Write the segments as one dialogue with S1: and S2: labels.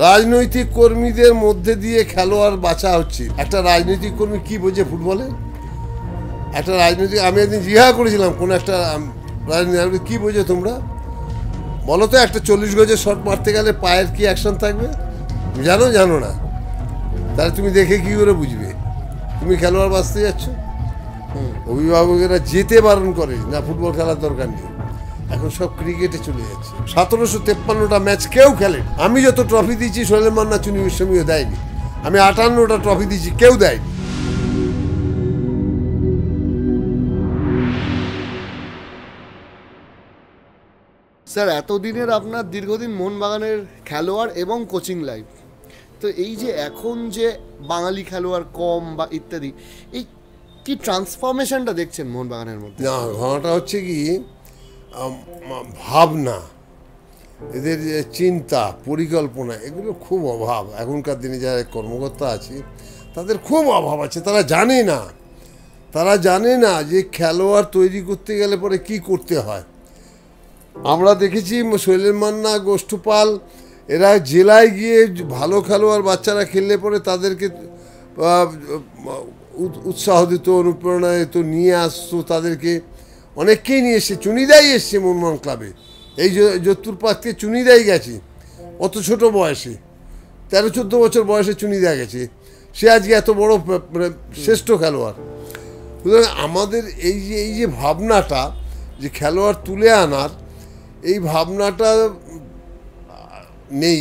S1: রাজনৈতিক কর্মীদের মধ্যে দিয়ে খেলোয়াড় বাঁচা হচ্ছে। একটা রাজনৈতিক কর্মী কি বোঝে ফুটবলে? একটা রাজনৈতিক, আমি একদিন জিজ্ঞাসা করেছিলাম কোন একটা রাজনীতি কি বোঝো তোমরা বলো তো, একটা 40 গজের শট মারতে গেলে পায়ের কি অ্যাকশন থাকবে? জানো না? তাহলে তুমি দেখে কি করে বুঝবে? তুমি খেলোয়াড় বাঁচতে যাচ্ছ। অভিভাবকেরা যেতে বারণ করে না, ফুটবল খেলার দরকার নেই, এখন সব ক্রিকেটে চলে যাচ্ছে। 1753টা ম্যাচ কেউ খেলে। আমি যত ট্রফি দিয়েছি সোহেল মান্না চুনি গোস্বামীও দেয়নি। আমি 58টা ট্রফি দিয়েছি, কেউ দেয়নি।
S2: স্যার, এতদিনের আপনার দীর্ঘদিন মোহনবাগানের খেলোয়াড় এবং কোচিং লাইফ, তো এই যে এখন যে বাঙালি খেলোয়াড় কম বা ইত্যাদি, এই কি ট্রান্সফরমেশনটা দেখছেন মোহনবাগানের মধ্যে?
S1: না, ঘটনাটা হচ্ছে কি, ভাবনা, এদের যে চিন্তা পরিকল্পনা, এগুলো খুব অভাব। এখনকার দিনে যারা কর্মকর্তা আছে তাদের খুব অভাব আছে। তারা জানে না যে খেলোয়াড় তৈরি করতে গেলে পরে কি করতে হয়। আমরা দেখেছি সোহেল মান্না, গোষ্ঠপাল, এরা জেলায় গিয়ে ভালো খেলোয়াড় বাচ্চারা খেললে পরে তাদেরকে উৎসাহ দিত, অনুপ্রেরণা দিত, নিয়ে আসতো তাদেরকে। অনেককেই নিয়ে এসছে, চুনিদাই এসছে মোহনবাগান ক্লাবে। এই যত্তুর পাক থেকে চুনিদাই গেছে, অত ছোট বয়সে, 13-14 বছর বয়সে চুনিদা গেছে। সে আজকে এত বড় শ্রেষ্ঠ খেলোয়াড়। সুতরাং আমাদের এই যে ভাবনাটা, যে খেলোয়াড় তুলে আনার, এই ভাবনাটা নেই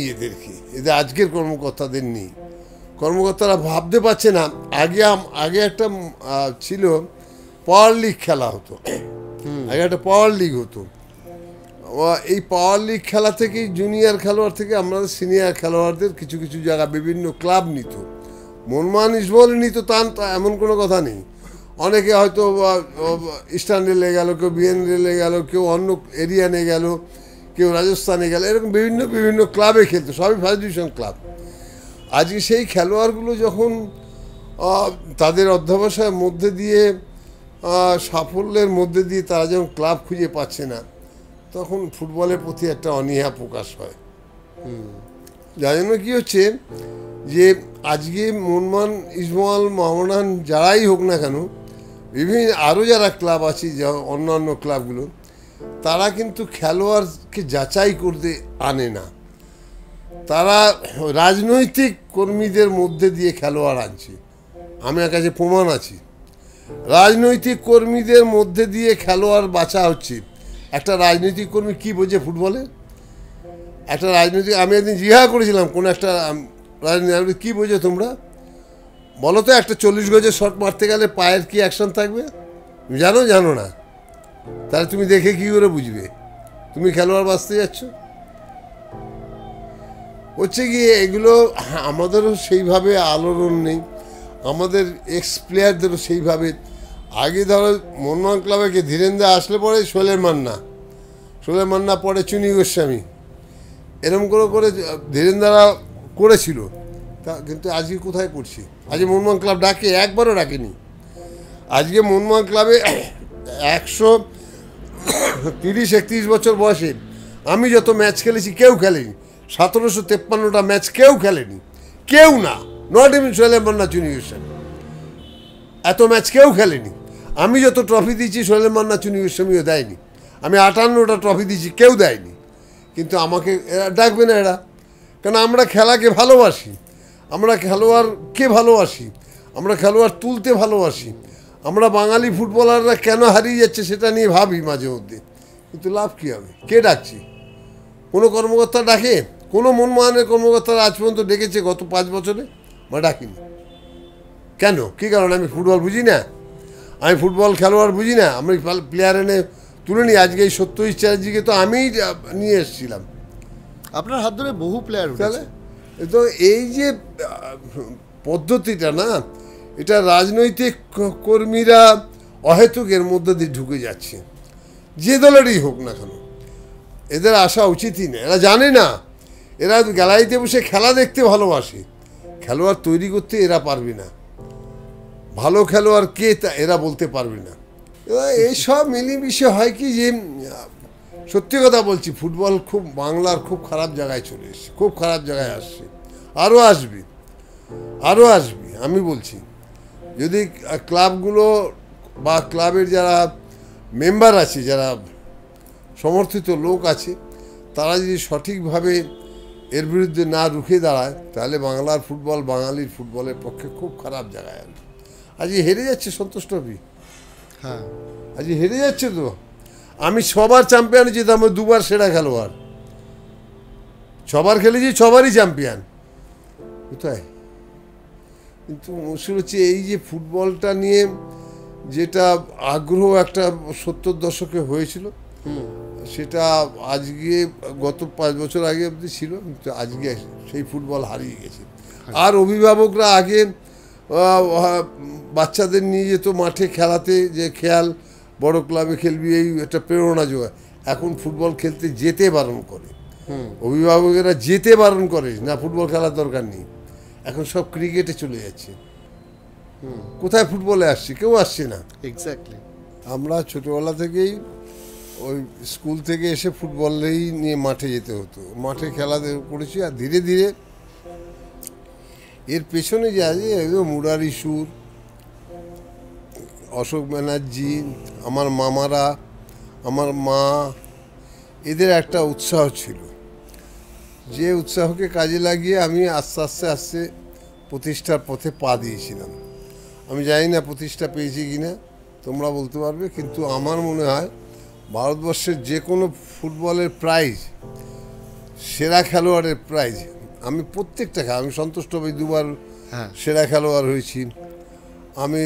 S1: এদের আজকের কর্মকর্তাদের নেই। কর্মকর্তারা ভাবতে পারছে না। আগে একটা ছিল পাওয়ার লিগ খেলা হতো, আগে একটা পাওয়ার লিগ হতো। এই পাওয়ার লিগ খেলা থেকেই জুনিয়র খেলোয়াড় থেকে আমাদের সিনিয়র খেলোয়াড়দের কিছু কিছু জায়গা বিভিন্ন ক্লাব নিত। মোহনবাগান ইস্টবেঙ্গল নিত তা এমন কোনো কথা নেই। অনেকে হয়তো ইস্টার্ন রেলে গেল, কেউ বিএন রেলে গেল, কেউ অন্য এরিয়ানে গেল, কেউ রাজস্থানে গেল, এরকম বিভিন্ন ক্লাবে খেলতো, সবই ফার্স্ট ডিভিশন ক্লাব। আজকে সেই খেলোয়াড়গুলো যখন তাদের অধ্যবসায়ের মধ্যে দিয়ে, সাফল্যের মধ্যে দিয়ে তারা যখন ক্লাব খুঁজে পাচ্ছে না, তখন ফুটবলের প্রতি একটা অনীহা প্রকাশ হয়। যার জন্য কী হচ্ছে যে আজকে মোহনবাগান, ইস্টবেঙ্গল, মোহামেডান যারাই হোক না কেন, বিভিন্ন আরও যারা ক্লাব আছে, অন্যান্য ক্লাবগুলো, তারা কিন্তু খেলোয়াড়কে যাচাই করতে আনে না। তারা রাজনৈতিক কর্মীদের মধ্যে দিয়ে খেলোয়াড় আনছে। আমার কাছে প্রমাণ আছে, রাজনৈতিক কর্মীদের মধ্যে দিয়ে খেলোয়াড় বাঁচা হচ্ছে। একটা রাজনৈতিক কর্মী কি বোঝে ফুটবলে? একটা রাজনৈতিক, আমি একদিন জিজ্ঞাসা করেছিলাম কোন একটা রাজনীতি কি বোঝো তোমরা বলো তো, একটা 40 গজের শট মারতে গেলে পায়ের কি অ্যাকশন থাকবে? জানো না? তাহলে তুমি দেখে কি করে বুঝবে? তুমি খেলোয়াড় বাঁচতে যাচ্ছ। হচ্ছে গিয়ে এগুলো আমাদেরও সেইভাবে আলোড়ন নেই, আমাদের এক্স প্লেয়ারদেরও সেইভাবে। আগে ধরো মোহনবাগান ক্লাবে ধীরেন্দা আসলে পরে সোহেল মান্না পরে চুনি গোস্বামী, এরকম করে ধীরেন্দারা করেছিল। তা কিন্তু আজকে কোথায় করছি? আজকে মোহনবাগান ক্লাব ডাকে? একবারও ডাকেনি। আজকে মোহনবাগান ক্লাবে 130-31 বছর বয়সে আমি যত ম্যাচ খেলেছি কেউ খেলেনি। 1753টা ম্যাচ কেউ খেলেনি, কেউ না, নট ইভেন সোহেল মান্না, চুনি গোস্বামী, এত ম্যাচ কেউ খেলেনি। আমি যত ট্রফি দিয়েছি সোহেল মান্না চুনি গোস্বামীও দেয়নি। আমি 58টা ট্রফি দিয়েছি, কেউ দেয়নি। কিন্তু আমাকে এরা ডাকবে না, এরা, কারণ আমরা খেলাকে ভালোবাসি, আমরা খেলোয়াড়কে ভালোবাসি, আমরা খেলোয়াড় তুলতে ভালোবাসি। আমরা বাঙালি ফুটবলাররা কেন হারিয়ে যাচ্ছে সেটা নিয়ে ভাবি মাঝে মধ্যে, কিন্তু লাভ কী হবে? কে ডাকছি? কোনো কর্মকর্তা ডাকে? কোনো মোহনবাগানের কর্মকর্তারা আজ পর্যন্ত ডেকেছে গত 5 বছরে? বা ডাকিনি। কেন? কী কারণ? আমি ফুটবল বুঝি না? আমি ফুটবল খেলোয়াড় বুঝি না? আমি প্লেয়ার এনে তুলে নিই। আজকে এই সত্যজিৎ চ্যাটার্জিকে তো আমিই নিয়ে এসেছিলাম।
S2: আপনার হাত ধরে বহু প্লেয়ার
S1: তাহলে তো এই যে পদ্ধতিটা না, এটা রাজনৈতিক কর্মীরা অহেতুকের মধ্যে দিয়ে ঢুকে যাচ্ছে, যে দলেরই হোক না কেন। এদের আসা উচিতই না। এরা জানে না, এরা গ্যালারিতে বসে খেলা দেখতে ভালোবাসে, খেলোয়াড় তৈরি করতে এরা পারবে না। ভালো খেলোয়াড় কে তা এরা বলতে পারবে না। এইসব মিলিমিশে হয় কি যে সত্যি কথা বলছি, ফুটবল খুব বাংলার খুব খারাপ জায়গায় চলে এসেছে, খুব খারাপ জায়গায় আসছে, আরও আসবে, আরও আসবে। আমি বলছি যদি ক্লাবগুলো বা ক্লাবের যারা মেম্বার আছে, যারা সমর্থিত লোক আছে, তারা যদি সঠিকভাবে এর বিরুদ্ধে না রুখে দাঁড়ায়, তাহলে বাংলার ফুটবল, বাঙালির ফুটবলের পক্ষে খুব খারাপ জায়গায় আসবে। আজকে হেরে যাচ্ছে সন্তোষ ট্রফি,
S2: হ্যাঁ
S1: আজকে হেরে যাচ্ছে তো। আমি সবার চ্যাম্পিয়ন হয়েছি, আমার 2বার সেরা খেলোয়াড়, 6বার খেলেছি, 6বারই চ্যাম্পিয়ন, কোথায়? কিন্তু মুশকিল হচ্ছে এই যে ফুটবলটা নিয়ে যেটা আগ্রহ একটা 70 দশকে হয়েছিল, সেটা আজকে গত 5 বছর আগে অবধি ছিল, কিন্তু আজকে সেই ফুটবল হারিয়ে গেছে। আর অভিভাবকরা আগে বাচ্চাদের নিয়ে যেত মাঠে খেলাতে, যে খেয়াল বড় ক্লাবে খেলবি, এই একটা প্রেরণা যোগায়। এখন ফুটবল খেলতে যেতে বারণ করে, অভিভাবকেরা যেতে বারণ করে, না ফুটবল খেলার দরকার নেই। এখন সব ক্রিকেটে চলে যাচ্ছে, কোথায় ফুটবলে আসছে? কেউ আসছে না।
S2: এক্স্যাক্টলি।
S1: আমরা ছোটোবেলা থেকেই ওই স্কুল থেকে এসে ফুটবলেই নিয়ে মাঠে যেতে হতো, মাঠে খেলা করেছি। আর ধীরে ধীরে এর পেছনে যে আছে একদম মুরারি সুর, অশোক ব্যানার্জি, আমার মামারা, আমার মা, এদের একটা উৎসাহ ছিল, যে উৎসাহকে কাজে লাগিয়ে আমি আস্তে আস্তে আস্তে প্রতিষ্ঠার পথে পা দিয়েছিলাম। আমি জানি না প্রতিষ্ঠা পেয়েছি কিনা, তোমরা বলতে পারবে, কিন্তু আমার মনে হয় ভারতবর্ষের যে কোনো ফুটবলের প্রাইজ, সেরা খেলোয়াড়ের প্রাইজ, আমি প্রত্যেকটা আমি সন্তোষ ট্রফি 2বার সেরা খেলোয়াড় হয়েছি, আমি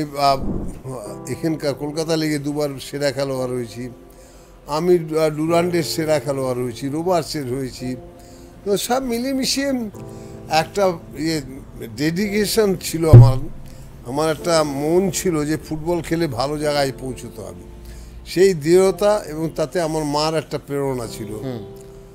S1: এখানকার কলকাতা লিগে 2বার সেরা খেলোয়াড় হয়েছি, আমি ডুরান্ডের সেরা খেলোয়াড় হয়েছি, রোবার্সের হয়েছি। তো সব মিলেমিশে একটা ডেডিকেশন ছিল আমার একটা মন ছিল যে ফুটবল খেলে ভালো জায়গায় পৌঁছতে হবে, সেই দৃঢ়তা, এবং তাতে আমার মার একটা প্রেরণা ছিল